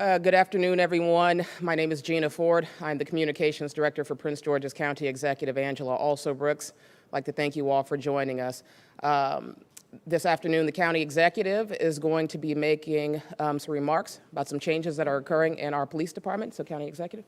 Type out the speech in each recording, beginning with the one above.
Good afternoon, everyone. My name is Gina Ford. I'm the Communications Director for Prince George's County Executive Angela Alsobrooks. I'd like to thank you all for joining us. This afternoon, the County Executive is going to be making some remarks about some changes that are occurring in our police department. So, County Executive.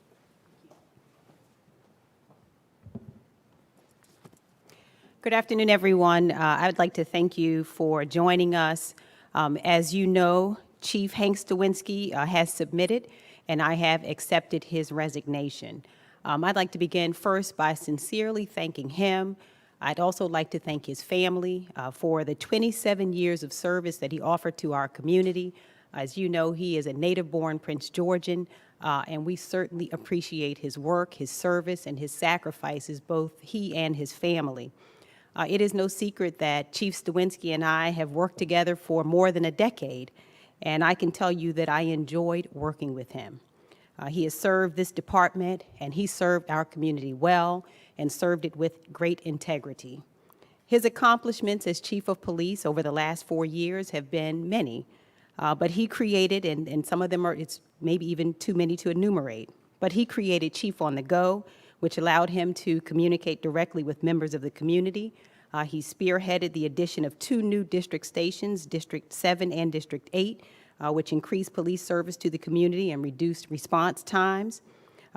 Good afternoon, everyone. I would like to thank you for joining us. As you know, Chief Hank Stawinski has submitted, and I have accepted his resignation. I'd like to begin first by sincerely thanking him. I'd also like to thank his family for the 27 years of service that he offered to our community. As you know, he is a native-born Prince Georgian, and we certainly appreciate his work, his service, and his sacrifices, both he and his family. It is no secret that Chief Stawinski and I have worked together for more than a decade, and I can tell you that I enjoyed working with him. He has served this department, and he served our community well and served it with great integrity. His accomplishments as Chief of Police over the last 4 years have been many, but he created, and some of them are, it's maybe even too many to enumerate, but he created Chief on the Go, which allowed him to communicate directly with members of the community. He spearheaded the addition of 2 new district stations, District 7 and District 8, which increased police service to the community and reduced response times.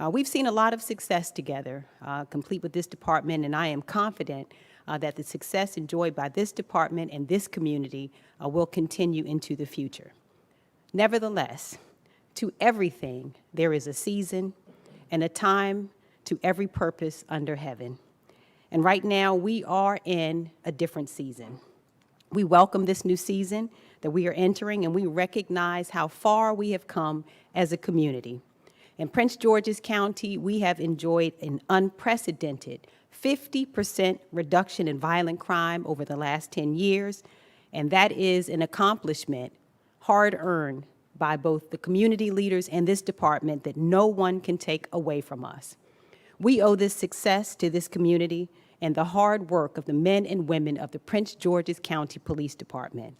We've seen a lot of success together, complete with this department, and I am confident that the success enjoyed by this department and this community will continue into the future. Nevertheless, to everything there is a season and a time to every purpose under heaven. And right now, we are in a different season. We welcome this new season that we are entering, and we recognize how far we have come as a community. In Prince George's County, we have enjoyed an unprecedented 50% reduction in violent crime over the last 10 years, and that is an accomplishment hard-earned by both the community leaders and this department that no one can take away from us. We owe this success to this community and the hard work of the men and women of the Prince George's County Police Department.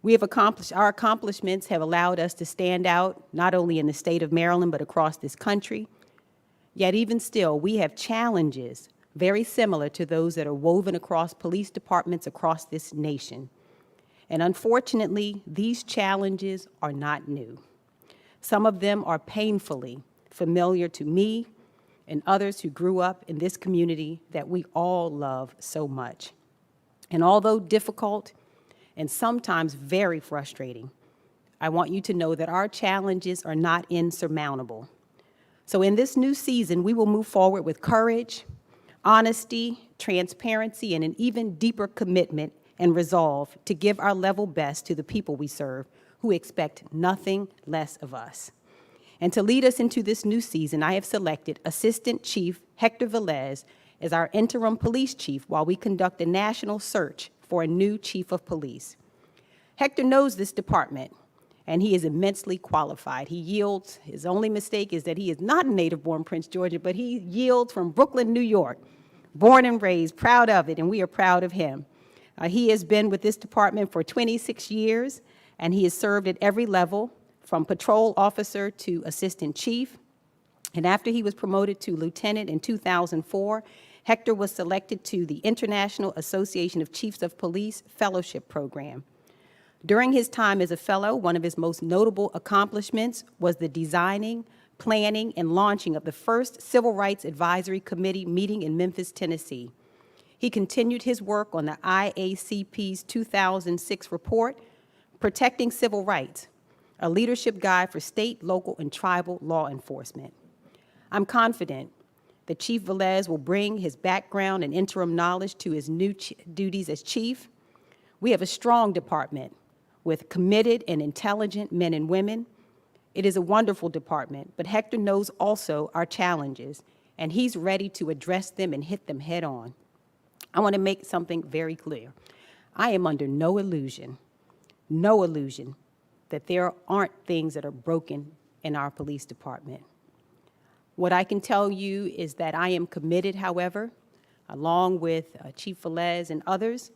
Our accomplishments have allowed us to stand out not only in the state of Maryland, but across this country. Yet even still, we have challenges very similar to those that are woven across police departments across this nation. And unfortunately, these challenges are not new. Some of them are painfully familiar to me and others who grew up in this community that we all love so much. And although difficult and sometimes very frustrating, I want you to know that our challenges are not insurmountable. So in this new season, we will move forward with courage, honesty, transparency, and an even deeper commitment and resolve to give our level best to the people we serve, who expect nothing less of us. And to lead us into this new season, I have selected Assistant Chief Hector Velez as our interim police chief while we conduct a national search for a new chief of police. Hector knows this department, and he is immensely qualified. He yields. His only mistake is that he is not a native-born Prince Georgian, but he yields from Brooklyn, New York, born and raised, proud of it, and we are proud of him. He has been with this department for 26 years, and he has served at every level, from patrol officer to assistant chief. And after he was promoted to lieutenant in 2004, Hector was selected to the International Association of Chiefs of Police Fellowship Program. During his time as a fellow, one of his most notable accomplishments was the designing, planning, and launching of the first Civil Rights Advisory Committee meeting in Memphis, Tennessee. He continued his work on the IACP's 2006 report, Protecting Civil Rights, a leadership guide for state, local, and tribal law enforcement. I'm confident that Chief Velez will bring his background and interim knowledge to his new duties as chief. We have a strong department with committed and intelligent men and women. It is a wonderful department, but Hector knows also our challenges, and he's ready to address them and hit them head on. I want to make something very clear. I am under no illusion that there aren't things that are broken in our police department. What I can tell you is that I am committed, however, along with Chief Velez and others,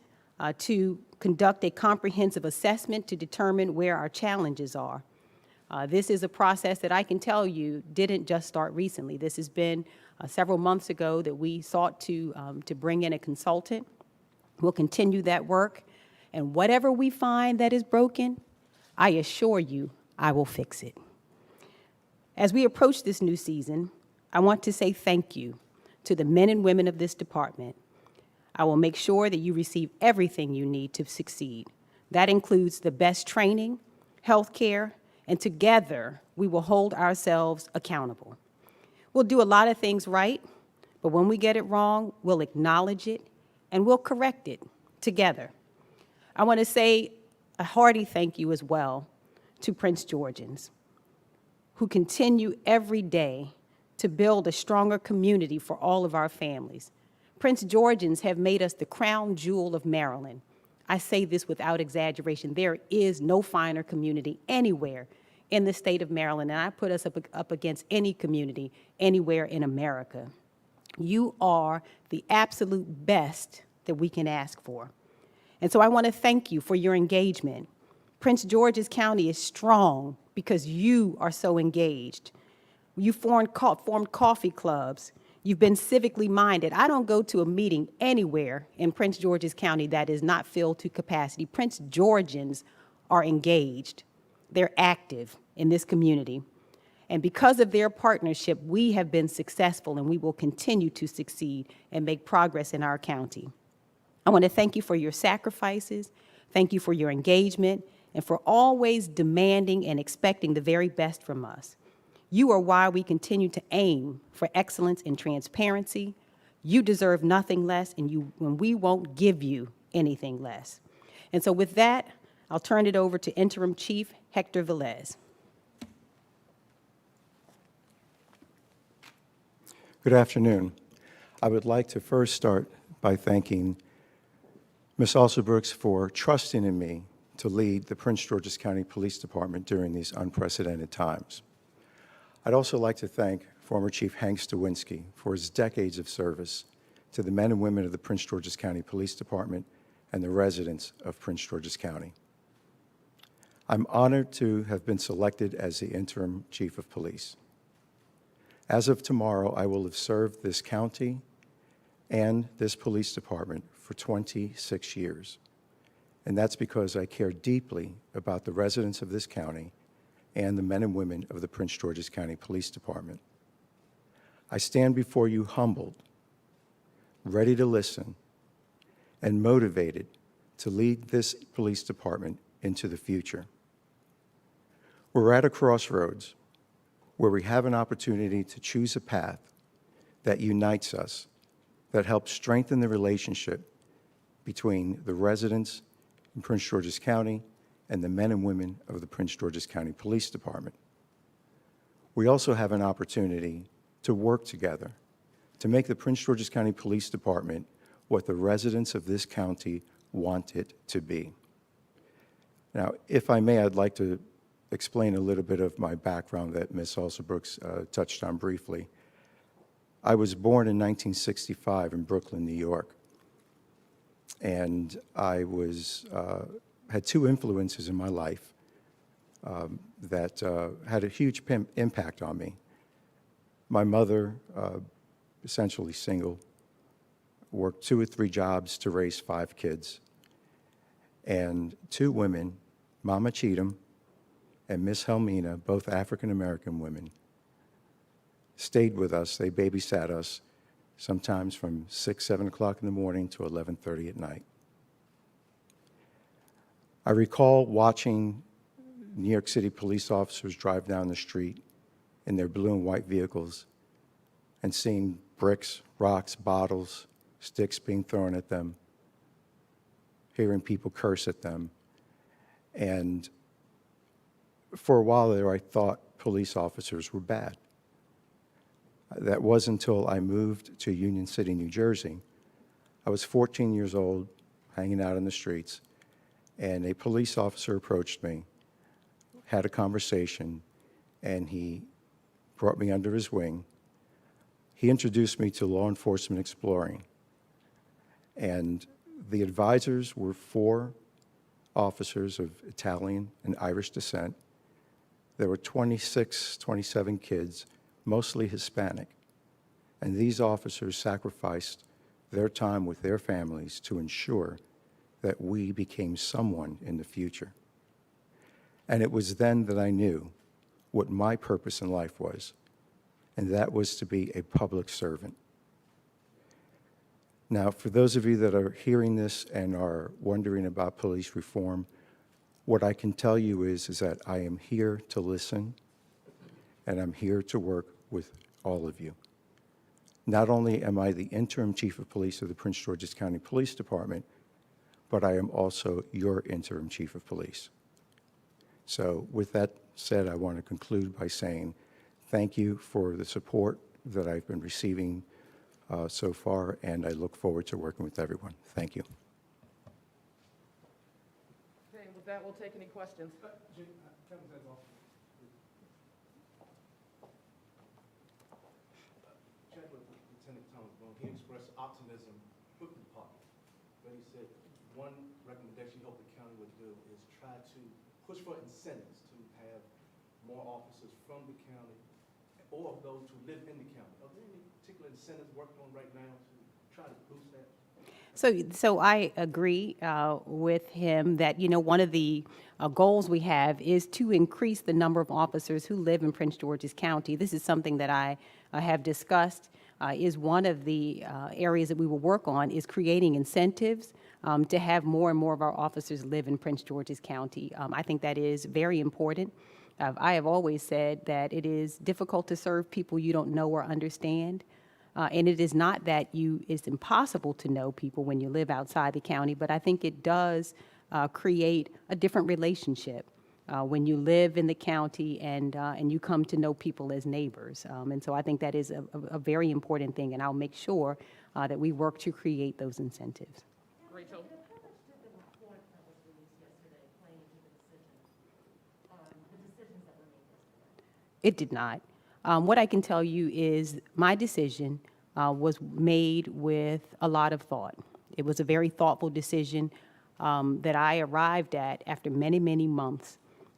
to conduct a comprehensive assessment to determine where our challenges are. This is a process that I can tell you didn't just start recently. This has been several months ago that we sought to bring in a consultant. We'll continue that work, and whatever we find that is broken, I assure you I will fix it. As we approach this new season, I want to say thank you to the men and women of this department. I will make sure that you receive everything you need to succeed. That includes the best training, health care, and together we will hold ourselves accountable. We'll do a lot of things right, but when we get it wrong, we'll acknowledge it and we'll correct it together. I want to say a hearty thank you as well to Prince Georgians, who continue every day to build a stronger community for all of our families. Prince Georgians have made us the crown jewel of Maryland. I say this without exaggeration. There is no finer community anywhere in the state of Maryland, and I put us up against any community anywhere in America. You are the absolute best that we can ask for. And so I want to thank you for your engagement. Prince George's County is strong because you are so engaged. You formed coffee clubs. You've been civically minded. I don't go to a meeting anywhere in Prince George's County that is not filled to capacity. Prince Georgians are engaged. They're active in this community. And because of their partnership, we have been successful and we will continue to succeed and make progress in our county. I want to thank you for your sacrifices, thank you for your engagement, and for always demanding and expecting the very best from us. You are why we continue to aim for excellence and transparency. You deserve nothing less, and we won't give you anything less. And so with that, I'll turn it over to Interim Chief Hector Velez. Good afternoon. I would like to first start by thanking Ms. Alsobrooks for trusting in me to lead the Prince George's County Police Department during these unprecedented times. I'd also like to thank former Chief Hank Stawinski for his decades of service to the men and women of the Prince George's County Police Department and the residents of Prince George's County. I'm honored to have been selected as the interim chief of police. As of tomorrow, I will have served this county and this police department for 26 years. And that's because I care deeply about the residents of this county and the men and women of the Prince George's County Police Department. I stand before you humbled, ready to listen, and motivated to lead this police department into the future. We're at a crossroads where we have an opportunity to choose a path that unites us, that helps strengthen the relationship between the residents in Prince George's County and the men and women of the Prince George's County Police Department. We also have an opportunity to work together to make the Prince George's County Police Department what the residents of this county want it to be. Now, if I may, I'd like to explain a little bit of my background that Ms. Alsobrooks touched on briefly. I was born in 1965 in Brooklyn, New York, and I had two influences in my life that had a huge impact on me. My mother, essentially single, worked 2 or 3 jobs to raise 5 kids, and 2 women, Mama Cheatham and Miss Helmina, both African-American women, stayed with us. They babysat us sometimes from 6, 7 o'clock in the morning to 11:30 at night. I recall watching New York City police officers drive down the street in their blue and white vehicles and seeing bricks, rocks, bottles, sticks being thrown at them, hearing people curse at them. And for a while there, I thought police officers were bad. That wasn't until I moved to Union City, New Jersey. I was 14 years old, hanging out in the streets, and a police officer approached me, had a conversation, and he brought me under his wing. He introduced me to Law Enforcement Exploring, and the advisors were 4 officers of Italian and Irish descent There were 26, 27 kids, mostly Hispanic, and these officers sacrificed their time with their families to ensure that we became someone in the future. And it was then that I knew what my purpose in life was, and that was to be a public servant. Now, for those of you that are hearing this and are wondering about police reform, what I can tell you is that I am here to listen, and I'm here to work with all of you. Not only am I the interim chief of police of the Prince George's County Police Department, but I am also your interim chief of police. So with that said, I want to conclude by saying thank you for the support that I've been receiving so far, and I look forward to working with everyone. Thank you. Okay, with that, we'll take any questions. He expressed optimism with the department, but he said one recommendation he hoped the county would do is try to push for incentives to have more officers from the county or those who live in the county. Are there any particular incentives working on right now to try to boost that? So I agree with him that, one of the goals we have is to increase the number of officers who live in Prince George's County. This is something that I have discussed, is one of the areas that we will work on is creating incentives to have more and more of our officers live in Prince George's County. I think that is very important. I have always said that it is difficult to serve people you don't know or understand. And it is not that it's impossible to know people when you live outside the county, but I think it does create a different relationship when you live in the county and you come to know people as neighbors. And so I think that is a very important thing, and I'll make sure that we work to create those incentives. Rachel? How much did the report that was released yesterday play into the decisions that were made yesterday? It did not. What I can tell you is my decision was made with a lot of thought. It was a very thoughtful decision that I arrived at after many, many months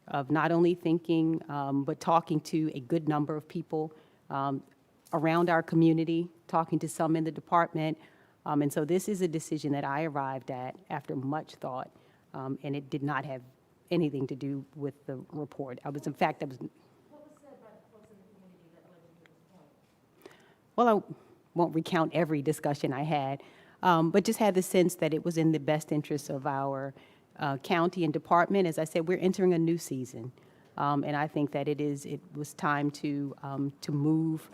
of not only thinking, but talking to a good number of people around our community, talking to some in the department. And so this is a decision that I arrived at after much thought, and it did not have anything to do with the report. What was said by the folks in the community that led you to this point? Well, I won't recount every discussion I had, but just had the sense that it was in the best interest of our county and department. As I said, we're entering a new season, and I think that it was time to move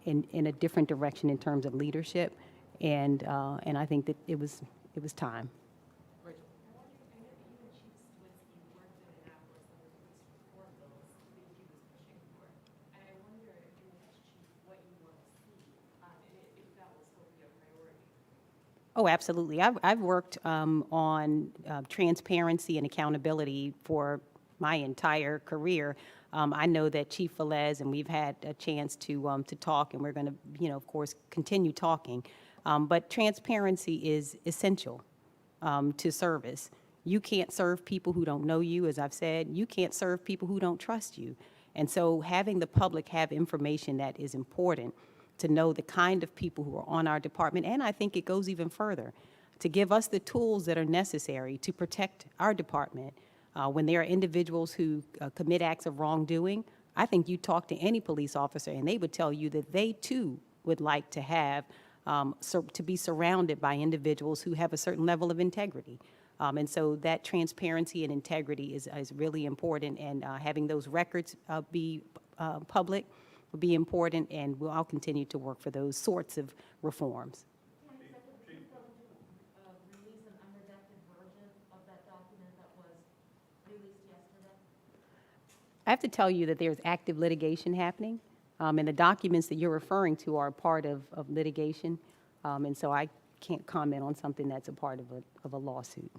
in a different direction in terms of leadership, and I think that it was time. Rachel? I know that you and Chief Swinsky worked in Annapolis on the police reform bills that he was pushing for. And I wonder, in the next chief, what you want to see, and if that will still be a priority. Oh, absolutely. I've worked on transparency and accountability for my entire career. I know that Chief Velez, and we've had a chance to talk, and we're going to, of course, continue talking. But transparency is essential to service. You can't serve people who don't know you, as I've said. You can't serve people who don't trust you. And so having the public have information that is important to know the kind of people who are on our department, and I think it goes even further, to give us the tools that are necessary to protect our department. When there are individuals who commit acts of wrongdoing, I think you talk to any police officer and they would tell you that they too would like to have, to be surrounded by individuals who have a certain level of integrity. And so that transparency and integrity is really important, and having those records be public will be important, and I'll continue to work for those sorts of reforms. Release an unredacted version of that document that was released yesterday? I have to tell you that there's active litigation happening, and the documents that you're referring to are part of litigation, and so I can't comment on something that's a part of a lawsuit.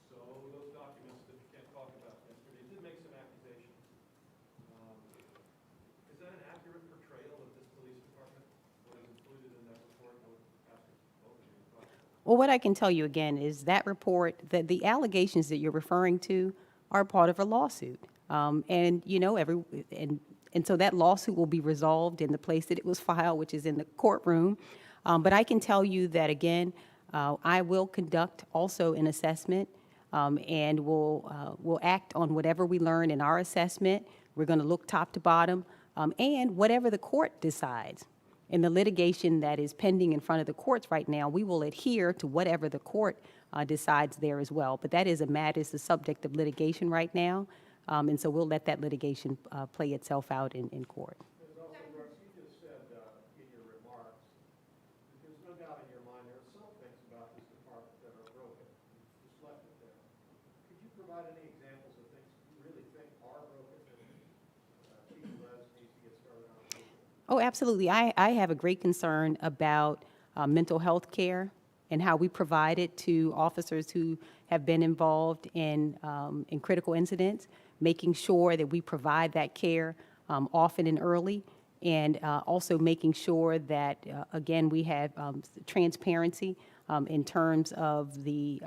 So those documents that you can't talk about yesterday did make some accusations. Is that an accurate portrayal of this police department? What is included in that report? Well, what I can tell you again is that report, that the allegations that you're referring to are part of a lawsuit. And, you know, and so that lawsuit will be resolved in the place that it was filed, which is in the courtroom. But I can tell you that, again, I will conduct also an assessment, and we'll act on whatever we learn in our assessment. We're going to look top to bottom, and whatever the court decides. In the litigation that is pending in front of the courts right now, we will adhere to whatever the court decides there as well. But that is the subject of litigation right now, and so we'll let that litigation play itself out in court. Ms. Alsobrooks, you just said in your remarks that there's no doubt in your mind there are some things about this department that are broken. You just left it there. Could you provide any examples of things you really think are broken that Chief Les needs to get started on? Oh, absolutely. I have a great concern about mental health care and how we provide it to officers who have been involved in critical incidents, making sure that we provide that care often and early, and also making sure that, again, we have transparency in terms of the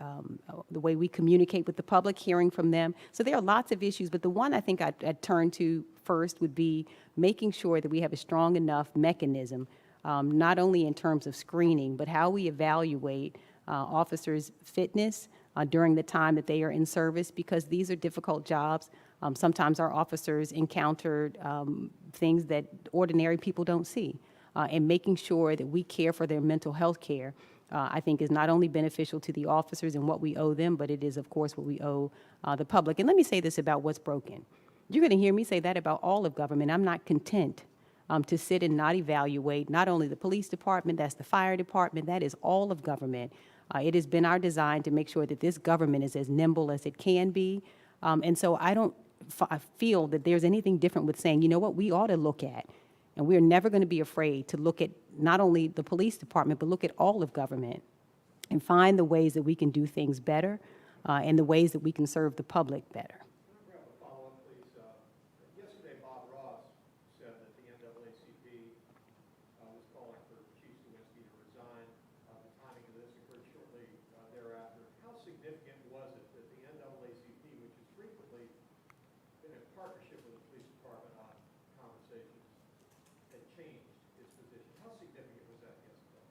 way we communicate with the public, hearing from them. So there are lots of issues, but the one I think I'd turn to first would be making sure that we have a strong enough mechanism, not only in terms of screening, but how we evaluate officers' fitness during the time that they are in service, because these are difficult jobs. Sometimes our officers encountered things that ordinary people don't see. And making sure that we care for their mental health care, I think, is not only beneficial to the officers and what we owe them, but it is, of course, what we owe the public. And let me say this about what's broken. You're going to hear me say that about all of government. I'm not content to sit and not evaluate not only the police department, that's the fire department, that is all of government. It has been our design to make sure that this government is as nimble as it can be. And so I don't feel that there's anything different with saying, you know what, we ought to look at. And we're never going to be afraid to look at not only the police department, but look at all of government and find the ways that we can do things better and the ways that we can serve the public better. Can I grab a follow-up, please? Yesterday, Bob Ross said that the NAACP was calling for Chief Lewinsky to resign. The timing of this occurred shortly thereafter. How significant was it that the NAACP, which has frequently been in partnership with the police department on conversations, had changed its position? How significant was that yesterday?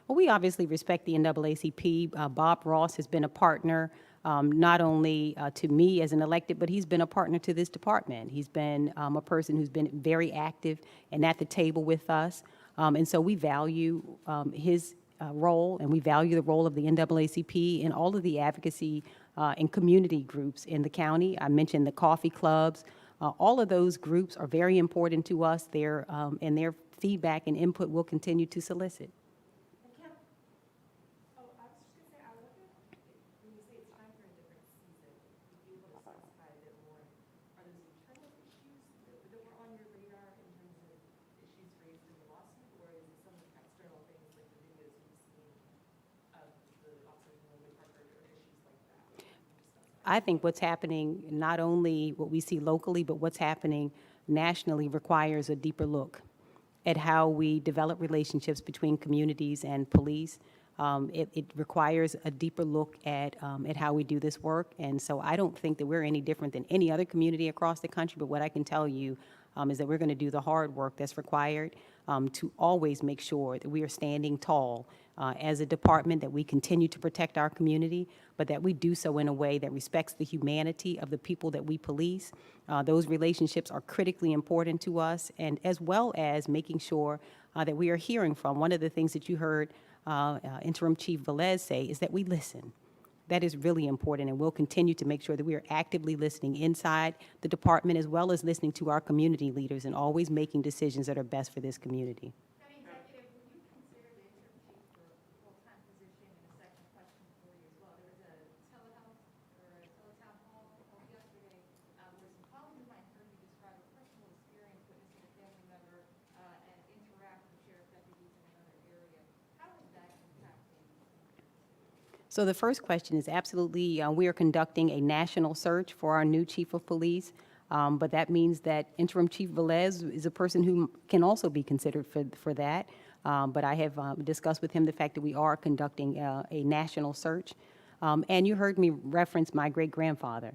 Well, we obviously respect the NAACP. Bob Ross has been a partner, not only to me as an elected, but he's been a partner to this department. He's been a person who's been very active and at the table with us. And so we value his role, and we value the role of the NAACP and all of the advocacy and community groups in the county. I mentioned the coffee clubs. All of those groups are very important to us. And their feedback and input will continue to solicit. Oh, I was just gonna say, I wonder, when you say it's time for a different season, if you able to specify a bit more, are those internal issues that were on your radar in terms of issues raised in the lawsuit, or is it some external things like the videos we've seen of the officers in the record or issues like that? I think what's happening, not only what we see locally, but what's happening nationally requires a deeper look at how we develop relationships between communities and police. It requires a deeper look at how we do this work. And so I don't think that we're any different than any other community across the country, but what I can tell you is that we're going to do the hard work that's required to always make sure that we are standing tall as a department, that we continue to protect our community, but that we do so in a way that respects the humanity of the people that we police. Those relationships are critically important to us, and as well as making sure that we are hearing from. One of the things that you heard Interim Chief Velez say is that we listen. That is really important, and we'll continue to make sure that we are actively listening inside the department as well as listening to our community leaders and always making decisions that are best for this community. County Executive, would you consider the interim chief for a full-time position? And a second question for you as well. There was a telehealth or a teletown hall held yesterday where some colleagues of mine heard you describe a personal experience witnessing a family member and interact with sheriff deputies in another area. How is that impacting? So the first question is absolutely, we are conducting a national search for our new chief of police, but that means that Interim Chief Velez is a person who can also be considered for that. But I have discussed with him the fact that we are conducting a national search. And you heard me reference my great-grandfather,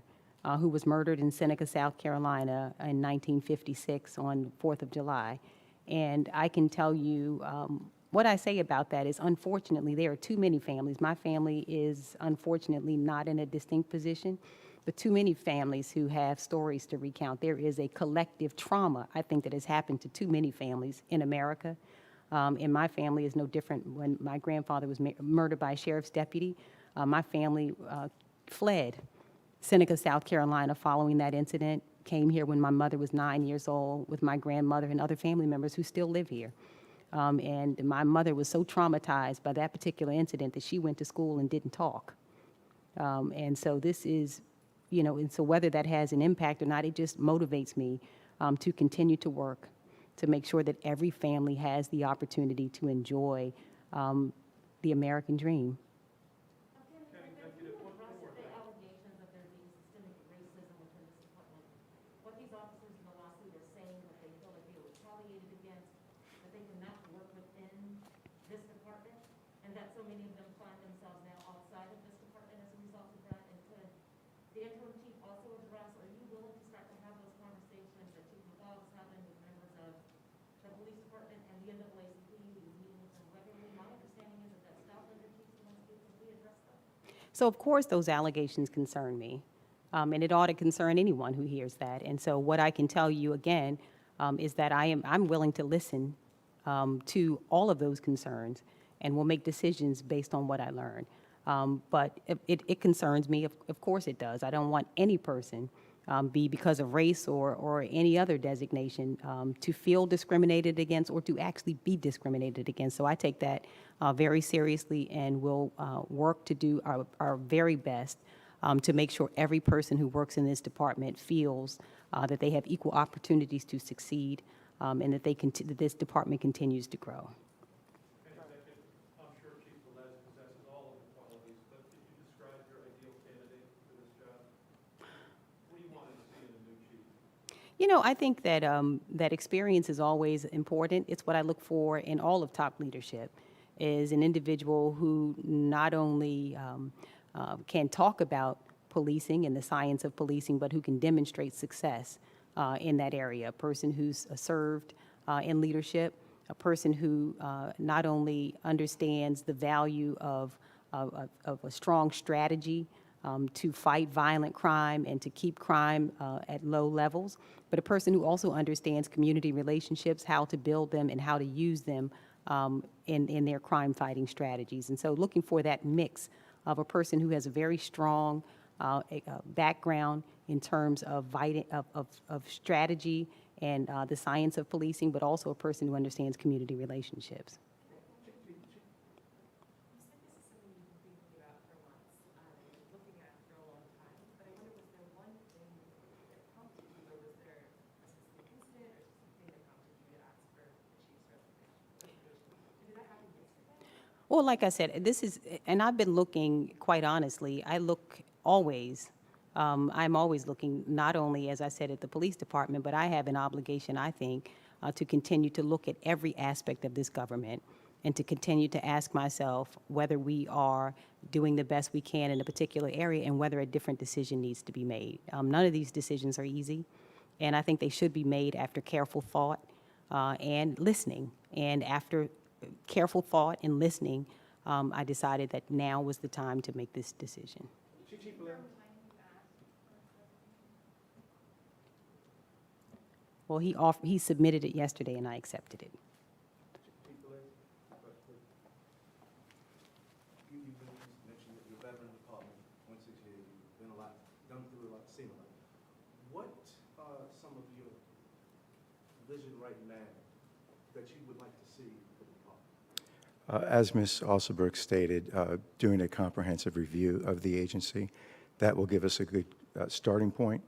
who was murdered in Seneca, South Carolina in 1956 on 4th of July. And I can tell you, what I say about that is, unfortunately, there are too many families. My family is unfortunately not in a distinct position, but too many families who have stories to recount. There is a collective trauma, I think, that has happened to too many families in America. And my family is no different. When my grandfather was murdered by a sheriff's deputy, my family fled Seneca, South Carolina following that incident, came here when my mother was 9 years old with my grandmother and other family members who still live here. And my mother was so traumatized by that particular incident that she went to school and didn't talk. And so this is, and so whether that has an impact or not, it just motivates me to continue to work to make sure that every family has the opportunity to enjoy the American dream. Allegations of there being systemic racism within this department. What these officers in the lawsuit are saying that they feel like they were retaliated against, that they cannot work within this department, and that so many of them find themselves now outside of this department as a result of that. And could the interim chief also address, are you willing to start to have those conversations that Chief McGaugh is having with members of the police department and the NAACP, who is meeting with them regularly? My understanding is that staff under Chief Zelinski, can we address that? So of course those allegations concern me, and it ought to concern anyone who hears that. And so what I can tell you again is that I'm willing to listen to all of those concerns, and will make decisions based on what I learn. But it concerns me. Of course it does. I don't want any person, because of race or any other designation, to feel discriminated against or to actually be discriminated against. So I take that very seriously, and will work to do our very best to make sure every person who works in this department feels that they have equal opportunities to succeed, and that that this department continues to grow. I'm sure Chief Velez possesses all of the qualities, but could you describe your ideal candidate for this job? What do you want to see in a new chief? I think that that experience is always important. It's what I look for in all of top leadership, is an individual who not only can talk about policing and the science of policing, but who can demonstrate success in that area. A person who's served in leadership, a person who not only understands the value of a strong strategy to fight violent crime and to keep crime at low levels, but a person who also understands community relationships, how to build them and how to use them in their crime-fighting strategies. And so looking for that mix of a person who has a very strong background in terms of strategy and the science of policing, but also a person who understands community relationships. You said this is something you've been thinking about for months, looking at for a long time, but I wonder, was there one thing that prompted you, or was there a specific incident or something that prompted you to ask for the chief's resignation? Did that happen yesterday? Well, like I said, and I've been looking, quite honestly, I look always, I'm always looking, not only, as I said, at the police department, but I have an obligation, I think, to continue to look at every aspect of this government, and to continue to ask myself whether we are doing the best we can in a particular area, and whether a different decision needs to be made. None of these decisions are easy, and I think they should be made after careful thought and listening. And after careful thought and listening, I decided that now was the time to make this decision. Chief Velez? Well, he submitted it yesterday, and I accepted it. Chief Velez, question, please. You mentioned that you're a veteran of the department, 26 years, you've been done through a lot, seen a lot. What are some of your vision right now that you would like to see for the department? As Ms. Alsobrooks stated, doing a comprehensive review of the agency, that will give us a good starting point.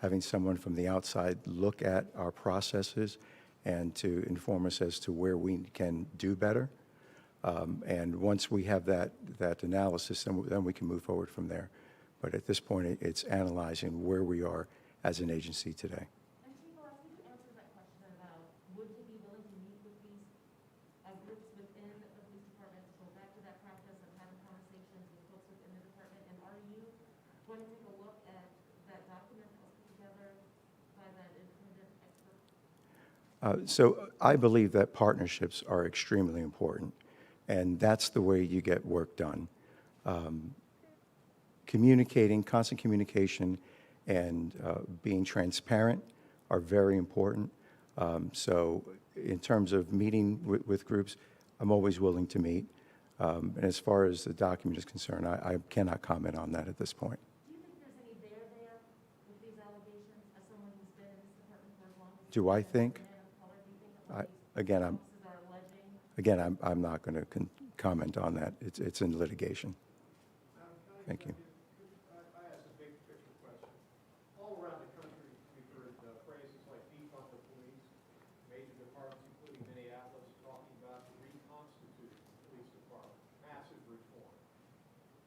Having someone from the outside look at our processes and to inform us as to where we can do better. And once we have that analysis, then we can move forward from there. But at this point, it's analyzing where we are as an agency today. And Chief Velez, could you answer that question about, would you be willing to meet with these groups want to take a look at that document that was put together by that independent expert? So I believe that partnerships are extremely important, and that's the way you get work done. Communicating, constant communication, and being transparent are very important. So in terms of meeting with groups, I'm always willing to meet. And as far as the document is concerned, I cannot comment on that at this point. Do you think there's any there with these allegations as someone who's been in this department for as long as Do I think? a man of color? Do you think that these Again, officers are alleging? I'm not going to comment on that. It's in litigation. Thank you. I asked a big picture question. All around the country, we've heard phrases like defund the police, major departments, including Minneapolis, talking about the reconstituted police department, massive reform.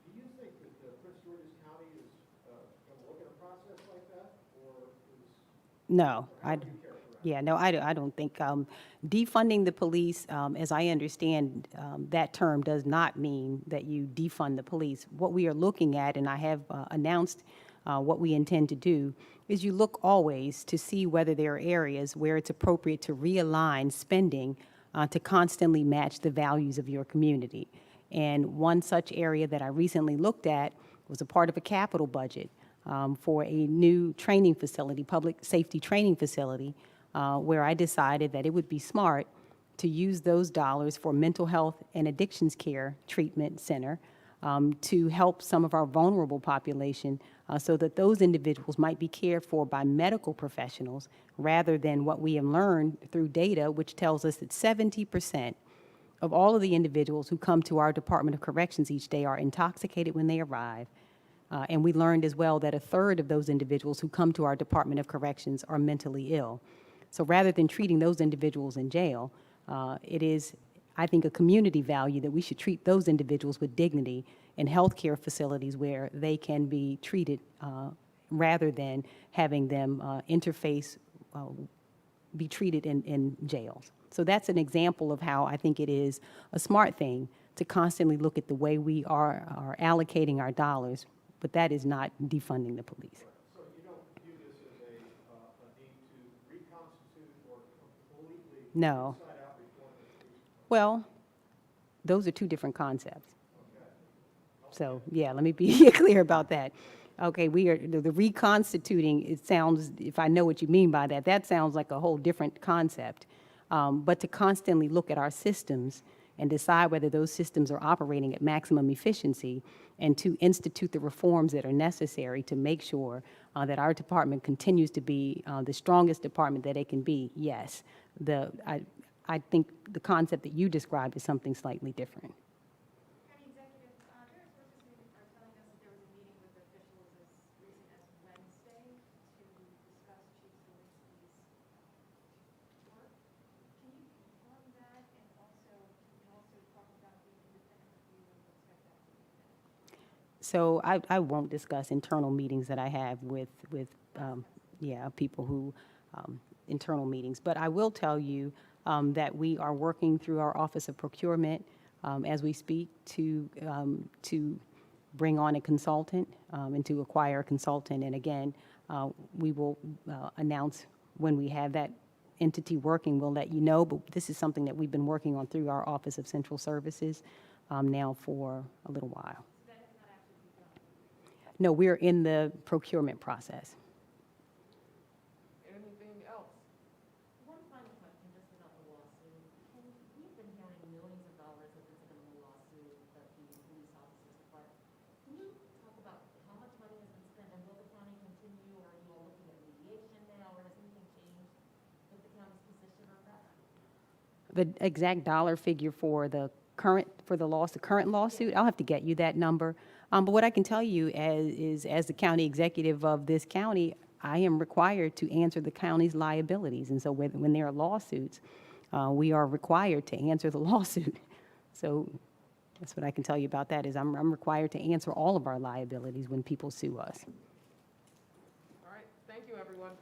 Do you think that Prince George's County is going to look at a process like that, or is, No, how would you characterize it? yeah, no, I don't think, defunding the police, as I understand, that term does not mean that you defund the police. What we are looking at, and I have announced what we intend to do, is you look always to see whether there are areas where it's appropriate to realign spending to constantly match the values of your community. And one such area that I recently looked at was a part of a capital budget for a new training facility, public safety training facility, where I decided that it would be smart to use those dollars for mental health and addictions care treatment center to help some of our vulnerable population so that those individuals might be cared for by medical professionals rather than what we have learned through data, which tells us that 70% of all of the individuals who come to our Department of Corrections each day are intoxicated when they arrive. And we learned as well that a third of those individuals who come to our Department of Corrections are mentally ill. So rather than treating those individuals in jail, it is, I think, a community value that we should treat those individuals with dignity in healthcare facilities where they can be treated rather than having them be treated in jails. So that's an example of how I think it is a smart thing to constantly look at the way we are allocating our dollars, but that is not defunding the police. So you don't view this as a need to reconstitute or completely No. inside out reform the police? Well, those are two different concepts. So, yeah, let me be clear about that. Okay, we are, the reconstituting, it sounds, if I know what you mean by that, that sounds like a whole different concept. But to constantly look at our systems and decide whether those systems are operating at maximum efficiency and to institute the reforms that are necessary to make sure that our department continues to be the strongest department that it can be, yes. I think the concept that you described is something slightly different. County Executive, various sources are telling us that there was a meeting with officials as recent as Wednesday to discuss Chief Lewinsky's work. Can you confirm that and also talk about the independent review and expect that to be finished? So I won't discuss internal meetings that I have with people who, internal meetings. But I will tell you that we are working through our Office of Procurement as we speak to bring on a consultant and to acquire a consultant. And again, we will announce when we have that entity working, we'll let you know. But this is something that we've been working on through our Office of Central Services now for a little while. No, we're in the procurement process. Anything else? One final question, just about the lawsuit. We've been hearing millions of dollars have been spent on the lawsuit that the police officers filed. Can you talk about how much money has been spent and will the county continue, or are you all looking at mediation now, or has anything changed with the county's position on that? The exact dollar figure for the current lawsuit, I'll have to get you that number. But what I can tell you as the county executive of this county, I am required to answer the county's liabilities. And so when there are lawsuits, we are required to answer the lawsuit. So that's what I can tell you about that is I'm required to answer all of our liabilities when people sue us. All right, thank you, everyone.